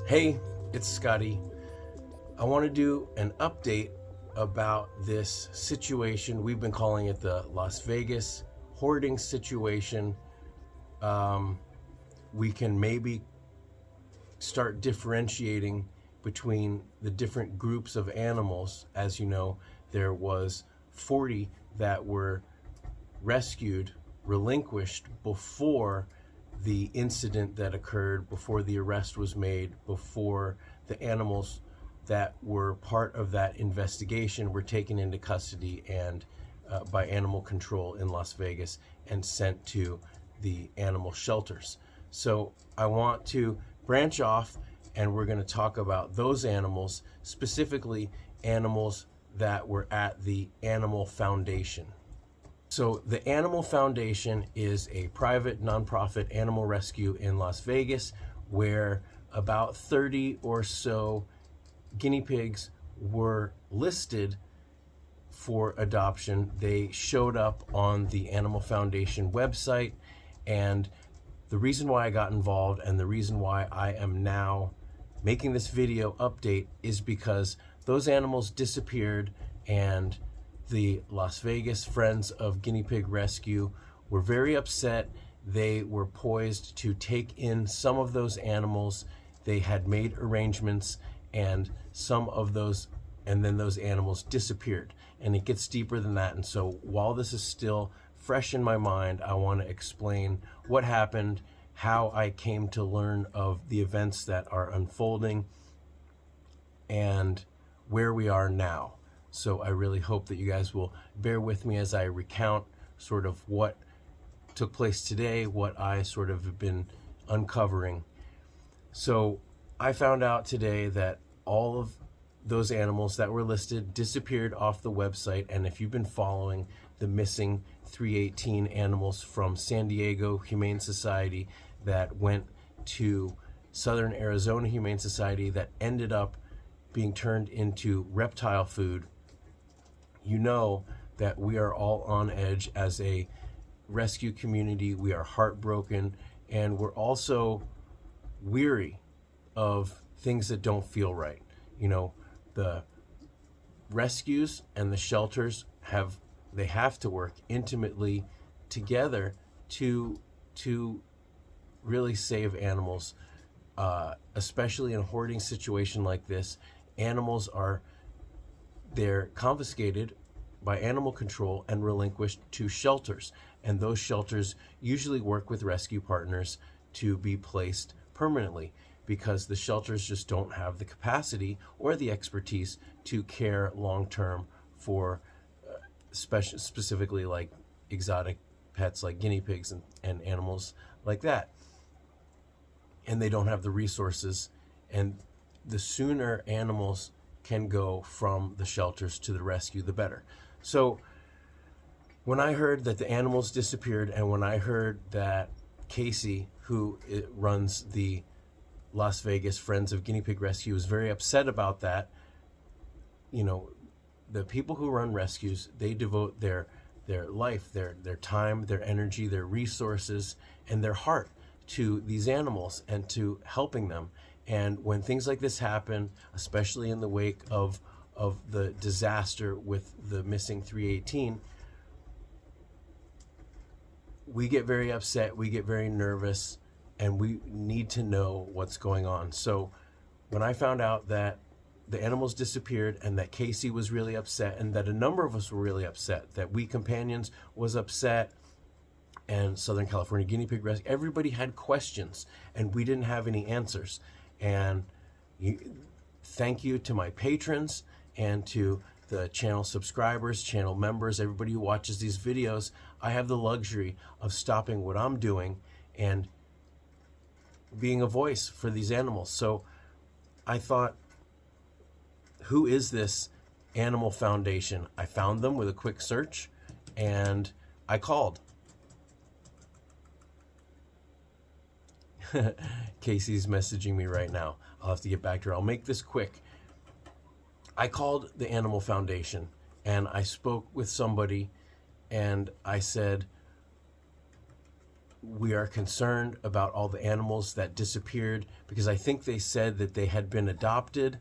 Hey, it's Scotty. I want to do an update about this situation. We've been calling it the Las Vegas hoarding situation. We can maybe start differentiating between the different groups of animals. As you know, there was 40 that were rescued, relinquished before the incident that occurred, before the arrest was made, before the animals that were part of that investigation were taken into custody and by animal control in Las Vegas and sent to the animal shelters. So I want to branch off, and we're going to talk about those animals, specifically animals that were at the Animal Foundation. So the Animal Foundation is a private nonprofit animal rescue in Las Vegas where about 30 or so guinea pigs were listed for adoption. They showed up on the Animal Foundation website, and the reason why I got involved and the reason why I am now making this video update is because those animals disappeared, and the Las Vegas Friends of Guinea Pig Rescue were very upset. They were poised to take in some of those animals. They had made arrangements, and then those animals disappeared. And it gets deeper than that. And so while this is still fresh in my mind, I want to explain what happened, how I came to learn of the events that are unfolding, and where we are now. So I really hope that you guys will bear with me as I recount sort of what took place today, what I sort of have been uncovering. So I found out today that all of those animals that were listed disappeared off the website. And if you've been following the missing 318 animals from San Diego Humane Society that went to Southern Arizona Humane Society that ended up being turned into reptile food, you know that we are all on edge as a rescue community. We are heartbroken, and we're also weary of things that don't feel right. You know, the rescues and the shelters have to work intimately together to really save animals, especially in a hoarding situation like this. They're confiscated by animal control and relinquished to shelters. And those shelters usually work with rescue partners to be placed permanently, because the shelters just don't have the capacity or the expertise to care long-term for specifically like exotic pets like guinea pigs and animals like that. And they don't have the resources. And the sooner animals can go from the shelters to the rescue, the better. So when I heard that the animals disappeared, and when I heard that Casey, who runs the Las Vegas Friends of Guinea Pig Rescue, was very upset about that. You know, the people who run rescues, they devote their life, their time, their energy, their resources, and their heart to these animals and to helping them. And when things like this happen, especially in the wake of the disaster with the missing 318, we get very upset, we get very nervous, and we need to know what's going on. So when I found out that the animals disappeared and that Casey was really upset, and that a number of us were really upset, that We Companions was upset, and Southern California Guinea Pig Rescue, everybody had questions, and we didn't have any answers. And thank you to my patrons and to the channel subscribers, channel members, everybody who watches these videos. I have the luxury of stopping what I'm doing and being a voice for these animals. So I thought, who is this Animal Foundation? I found them with a quick search, and I called. Casey's messaging me right now. I'll have to get back to her. I'll make this quick. I called the Animal Foundation, and I spoke with somebody, and I said, we are concerned about all the animals that disappeared, because I think they said that they had been adopted,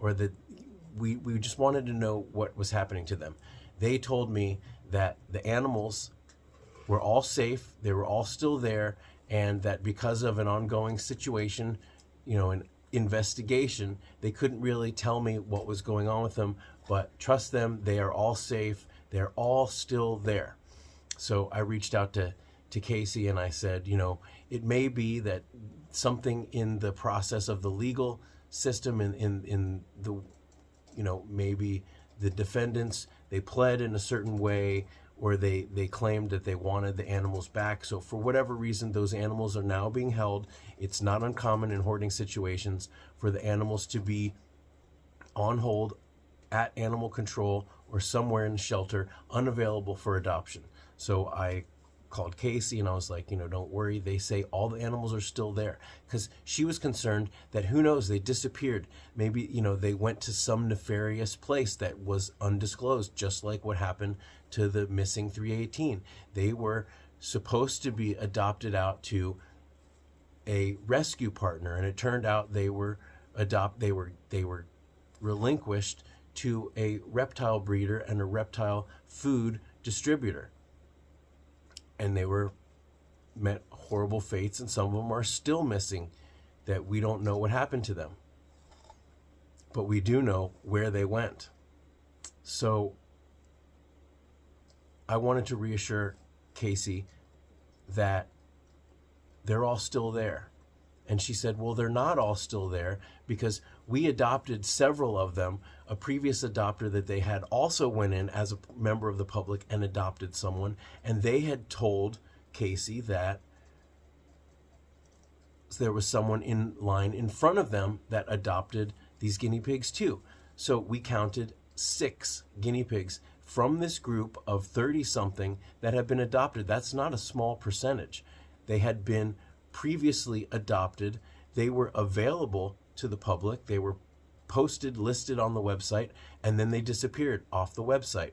or that we just wanted to know what was happening to them. They told me that the animals were all safe, they were all still there, and that because of an ongoing situation, an investigation, they couldn't really tell me what was going on with them, but trust them, they are all safe, they're all still there. So I reached out to Casey and I said, it may be that something in the process of the legal system, in the, maybe the defendants, they pled in a certain way, or they claimed that they wanted the animals back. So for whatever reason, those animals are now being held. It's not uncommon in hoarding situations for the animals to be on hold at animal control or somewhere in the shelter, unavailable for adoption. So I called Casey and I was like, don't worry. They say all the animals are still there, because she was concerned that who knows, they disappeared. Maybe, they went to some nefarious place that was undisclosed, just like what happened to the missing 318. They were supposed to be adopted out to a rescue partner, and it turned out they were relinquished to a reptile breeder and a reptile food distributor. And they met horrible fates, and some of them are still missing, that we don't know what happened to them. But we do know where they went. So I wanted to reassure Casey that they're all still there. And she said, well, they're not all still there, because we adopted several of them. A previous adopter that they had also went in as a member of the public and adopted someone. And they had told Casey that there was someone in line in front of them that adopted these guinea pigs too. So we counted 6 guinea pigs from this group of 30-something that had been adopted. That's not a small percentage. They had been previously adopted. They were available to the public. They were posted, listed on the website, and then they disappeared off the website.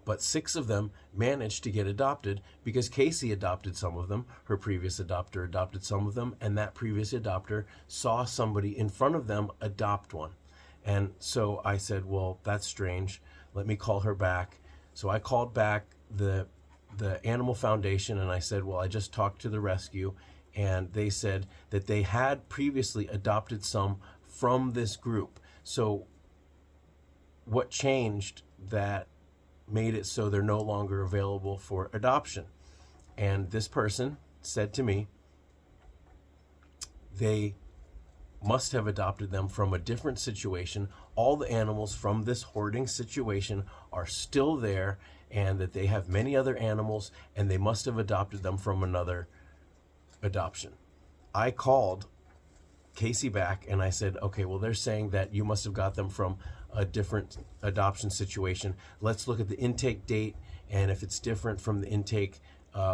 But 6 of them managed to get adopted because Casey adopted some of them. Her previous adopter adopted some of them, and that previous adopter saw somebody in front of them adopt one. And so I said, well, that's strange. Let me call her back. So I called back the Animal Foundation, and I said, well, I just talked to the rescue, and they said that they had previously adopted some from this group. So what changed that made it so they're no longer available for adoption? And this person said to me, they must have adopted them from a different situation. All the animals from this hoarding situation are still there, and that they have many other animals, and they must have adopted them from another adoption. I called Casey back and I said, okay, well, they're saying that you must have got them from a different adoption situation. Let's look at the intake date, and if it's different from the intake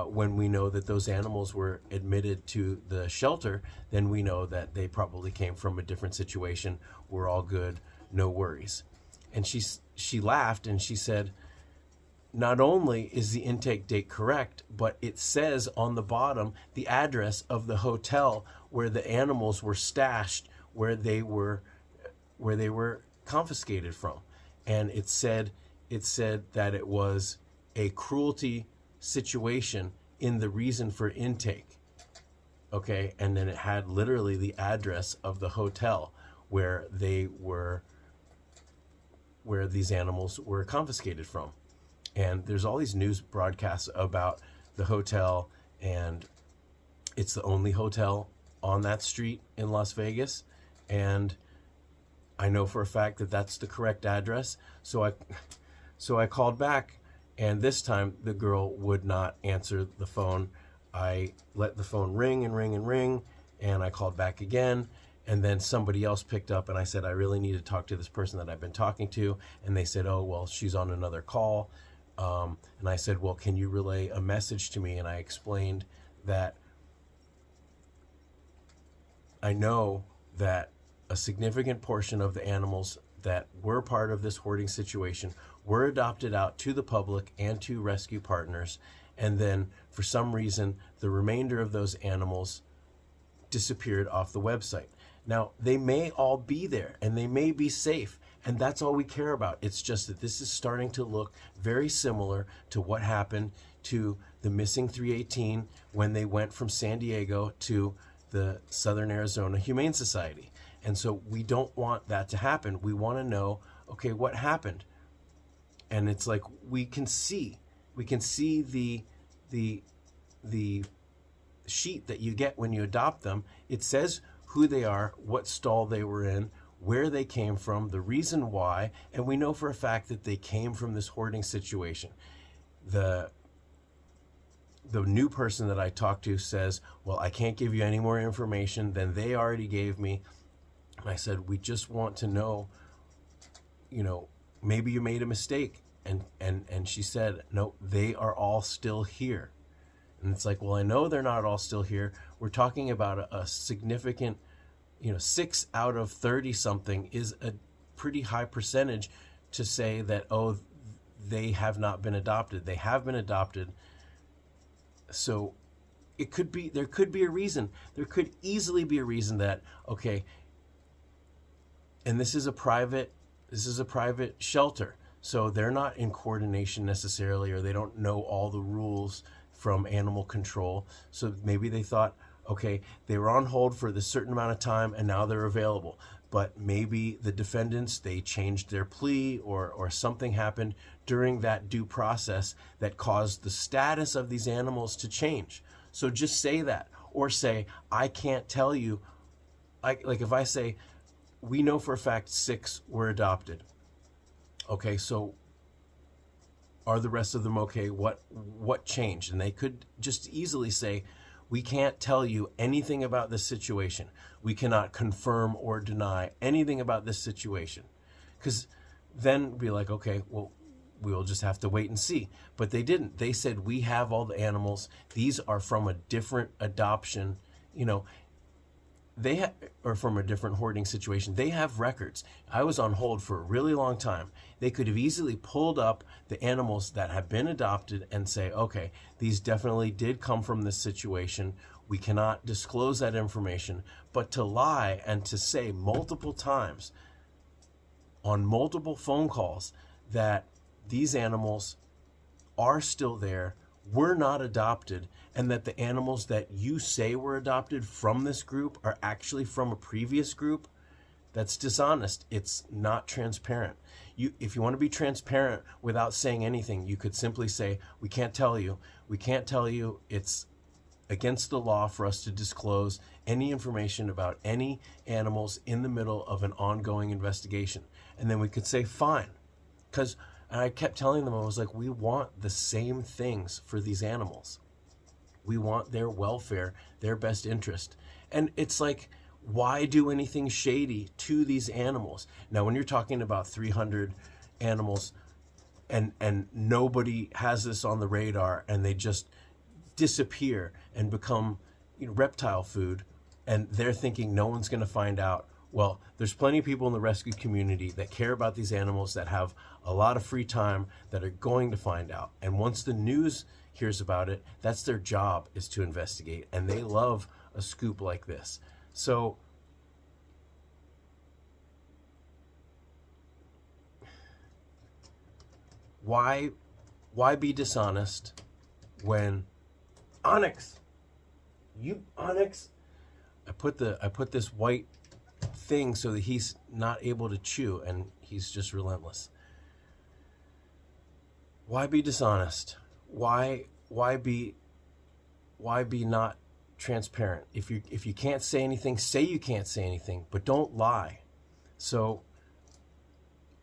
when we know that those animals were admitted to the shelter, then we know that they probably came from a different situation. We're all good, no worries. And she laughed and she said, not only is the intake date correct, but it says on the bottom the address of the hotel where the animals were stashed, where they were confiscated from. And it said that it was a cruelty situation in the reason for intake. Okay, and then it had literally the address of the hotel where these animals were confiscated from. And there's all these news broadcasts about the hotel, and it's the only hotel on that street in Las Vegas. And I know for a fact that that's the correct address. So I called back, and this time the girl would not answer the phone. I let the phone ring and ring and ring, and I called back again. And then somebody else picked up, and I said, I really need to talk to this person that I've been talking to. And they said, oh, well, she's on another call. And I said, well, can you relay a message to me? And I explained that I know that a significant portion of the animals that were part of this hoarding situation were adopted out to the public and to rescue partners. And then for some reason, the remainder of those animals disappeared off the website. Now, they may all be there and they may be safe, and that's all we care about. It's just that this is starting to look very similar to what happened to the missing 318 when they went from San Diego to the Southern Arizona Humane Society. And so we don't want that to happen. We want to know, okay, what happened? And it's like we can see the sheet that you get when you adopt them. It says who they are, what stall they were in, where they came from, the reason why, and we know for a fact that they came from this hoarding situation. The new person that I talked to says, well, I can't give you any more information than they already gave me. And I said, we just want to know, maybe you made a mistake. And she said, no, they are all still here. And it's like, well, I know they're not all still here. We're talking about a significant, 6 out of 30 something is a pretty high percentage to say that, oh, they have not been adopted. They have been adopted. So there could be a reason. There could easily be a reason that, okay, and this is a private shelter. So they're not in coordination necessarily, or they don't know all the rules from animal control. So maybe they thought, okay, they were on hold for this certain amount of time and now they're available. But maybe the defendants, they changed their plea or something happened during that due process that caused the status of these animals to change. So just say that, or say, I can't tell you. Like if I say, we know for a fact 6 were adopted. Okay, so are the rest of them okay? What changed? And they could just easily say, we can't tell you anything about this situation. We cannot confirm or deny anything about this situation. Because then be like, okay, well, we will just have to wait and see. But they didn't. They said, we have all the animals. These are from a different adoption, or from a different hoarding situation. They have records. I was on hold for a really long time. They could have easily pulled up the animals that have been adopted and say, okay, these definitely did come from this situation. We cannot disclose that information. But to lie and to say multiple times on multiple phone calls that these animals are still there, were not adopted, and that the animals that you say were adopted from this group are actually from a previous group, that's dishonest. It's not transparent. If you want to be transparent without saying anything, you could simply say, we can't tell you. We can't tell you. It's against the law for us to disclose any information about any animals in the middle of an ongoing investigation. And then we could say, fine. And I kept telling them, I was like, we want the same things for these animals. We want their welfare, their best interest. And it's like, why do anything shady to these animals? Now, when you're talking about 300 animals and nobody has this on the radar and they just disappear and become reptile food, and they're thinking no one's going to find out. Well, there's plenty of people in the rescue community that care about these animals, that have a lot of free time, that are going to find out. And once the news hears about it, that's their job, is to investigate. And they love a scoop like this. So why be dishonest when Onyx, I put this white thing so that he's not able to chew, and he's just relentless. Why be dishonest? Why be not transparent? If you can't say anything, say you can't say anything, but don't lie. So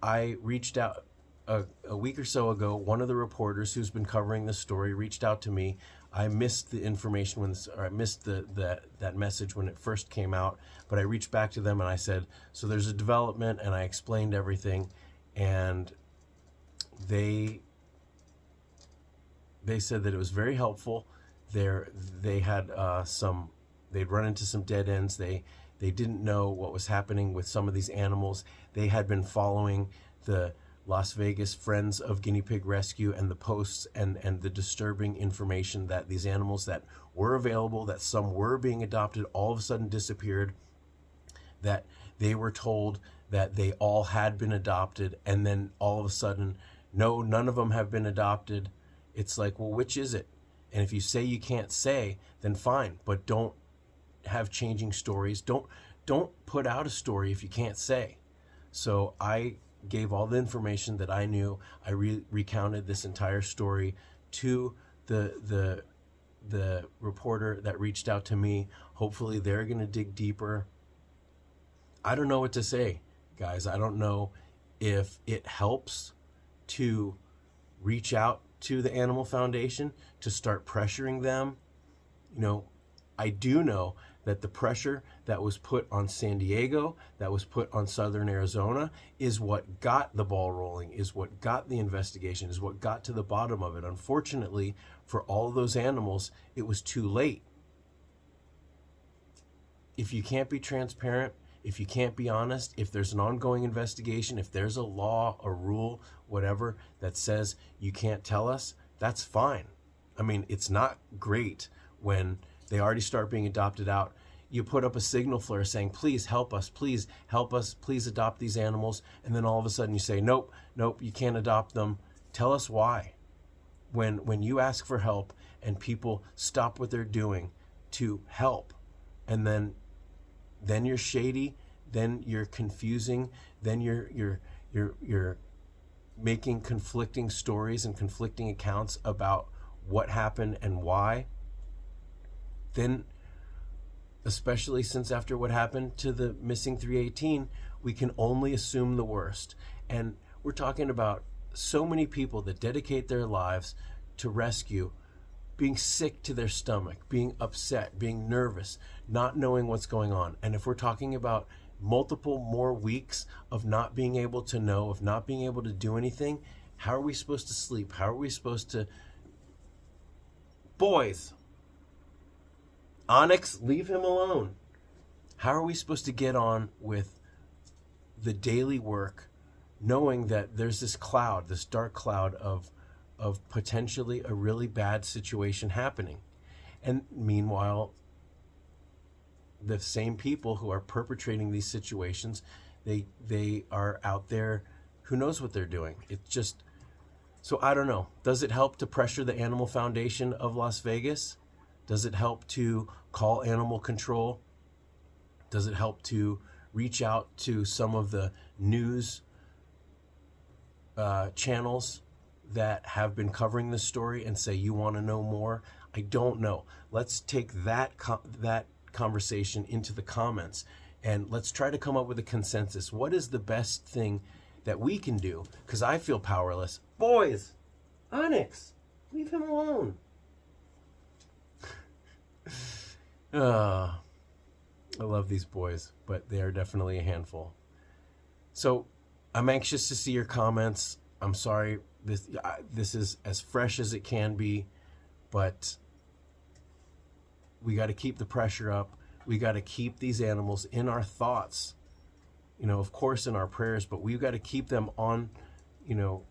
I reached out a week or so ago. One of the reporters who's been covering this story reached out to me. I missed the information I missed that message when it first came out, but I reached back to them and I said, so there's a development, and I explained everything, and they said that it was very helpful. They'd run into some dead ends. They didn't know what was happening with some of these animals. They had been following the Las Vegas Friends of Guinea Pig Rescue and the posts and the disturbing information that these animals that were available, that some were being adopted, all of a sudden disappeared, that they were told that they all had been adopted, and then all of a sudden, no, none of them have been adopted. It's like, well, which is it? And if you say you can't say, then fine, but don't have changing stories. Don't put out a story if you can't say. So I gave all the information that I knew. I recounted this entire story to the reporter that reached out to me. Hopefully they're going to dig deeper. I don't know what to say, guys. I don't know if it helps to reach out to the Animal Foundation to start pressuring them. You know, I do know that the pressure that was put on San Diego, that was put on Southern Arizona, is what got the ball rolling, is what got the investigation, is what got to the bottom of it. Unfortunately, for all of those animals, it was too late. If you can't be transparent, if you can't be honest, if there's an ongoing investigation, if there's a law, a rule, whatever, that says you can't tell us, that's fine. I mean, it's not great when they already start being adopted out. You put up a signal flare saying, please help us, please help us, please adopt these animals. And then all of a sudden you say, nope, you can't adopt them. Tell us why. When you ask for help and people stop what they're doing to help, and then you're shady, then you're confusing, then you're making conflicting stories and conflicting accounts about what happened and why. Then, especially since after what happened to the missing 318, we can only assume the worst. And we're talking about so many people that dedicate their lives to rescue, being sick to their stomach, being upset, being nervous, not knowing what's going on. And if we're talking about multiple more weeks of not being able to know, of not being able to do anything, how are we supposed to sleep? How are we supposed to... Boys! Onyx, leave him alone. How are we supposed to get on with the daily work knowing that there's this cloud, this dark cloud of potentially a really bad situation happening? And meanwhile, the same people who are perpetrating these situations, they are out there, who knows what they're doing. It's just, so I don't know. Does it help to pressure the Animal Foundation of Las Vegas? Does it help to call animal control? Does it help to reach out to some of the news channels that have been covering this story and say, you want to know more? I don't know. Let's take that conversation into the comments and let's try to come up with a consensus. What is the best thing that we can do? Because I feel powerless. Boys, Onyx, leave him alone. I love these boys, but they are definitely a handful. So I'm anxious to see your comments. I'm sorry, this is as fresh as it can be, but we got to keep the pressure up. We got to keep these animals in our thoughts, you know, of course in our prayers, but we've got to keep them on, you know,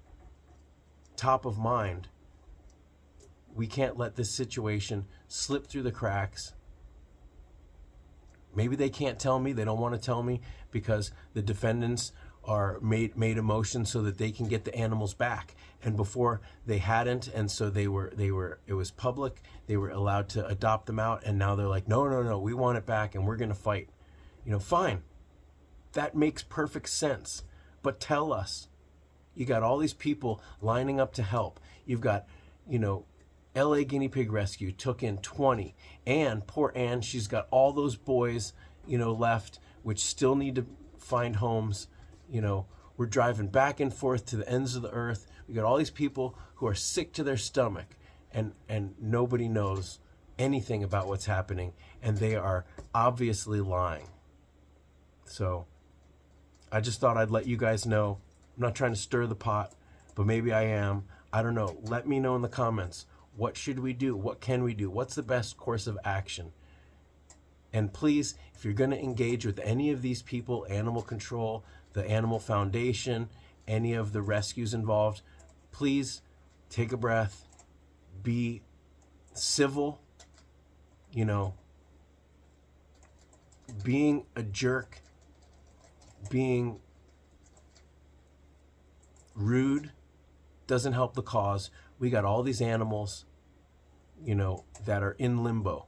top of mind. We can't let this situation slip through the cracks. Maybe they can't tell me, they don't want to tell me because the defendants are made a motion so that they can get the animals back. And before they hadn't, and so it was public, they were allowed to adopt them out, and now they're like, no, we want it back and we're gonna fight. You know, fine. That makes perfect sense. But tell us. You got all these people lining up to help. You've got, you know, LA Guinea Pig Rescue took in 20. And poor Anne, she's got all those boys, you know, left, which still need to find homes. You know, we're driving back and forth to the ends of the earth. We got all these people who are sick to their stomach, and nobody knows anything about what's happening, and they are obviously lying. So I just thought I'd let you guys know. I'm not trying to stir the pot, but maybe I am. I don't know. Let me know in the comments. What should we do? What can we do? What's the best course of action? And please, if you're going to engage with any of these people, Animal Control, the Animal Foundation, any of the rescues involved, please take a breath, be civil. You know, being a jerk, being rude doesn't help the cause. We got all these animals, you know, that are in limbo.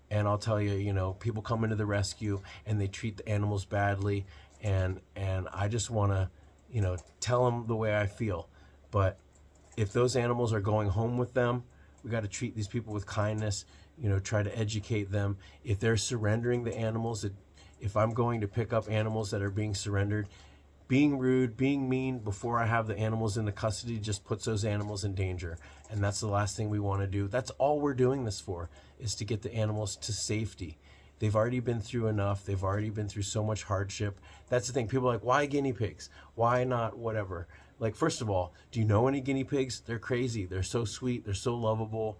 And I'll tell you, you know, people come into the rescue and they treat the animals badly. And I just want to, you know, tell them the way I feel. But if those animals are going home with them, we got to treat these people with kindness, you know, try to educate them. If they're surrendering the animals, if I'm going to pick up animals that are being surrendered, being rude, being mean before I have the animals in the custody just puts those animals in danger. And that's the last thing we want to do. That's all we're doing this for, is to get the animals to safety. They've already been through enough. They've already been through so much hardship. That's the thing. People are like, why guinea pigs? Why not whatever? Like, first of all, do you know any guinea pigs? They're crazy. They're so sweet. They're so lovable.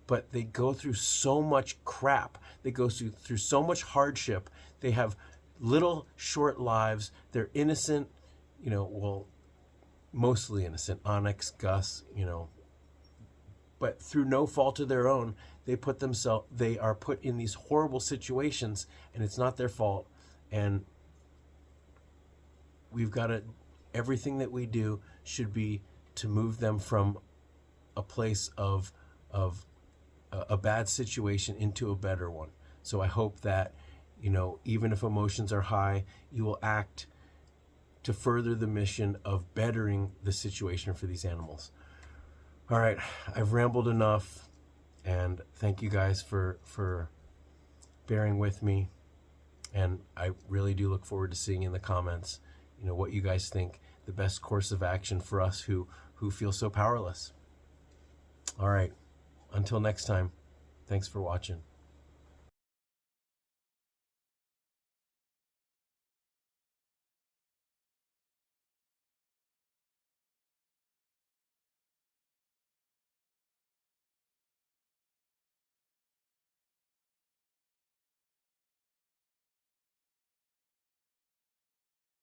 But they go through so much crap. They go through so much hardship. They have little short lives. They're innocent, you know, well, mostly innocent. Onyx, Gus, you know. But through no fault of their own, they are put in these horrible situations, and it's not their fault. And we've got to, everything that we do should be to move them from a place of a bad situation into a better one. So I hope that, you know, even if emotions are high, you will act to further the mission of bettering the situation for these animals. All right, I've rambled enough, and thank you guys for bearing with me. And I really do look forward to seeing in the comments, you know, what you guys think the best course of action for us who feel so powerless. All right, until next time, thanks for watching.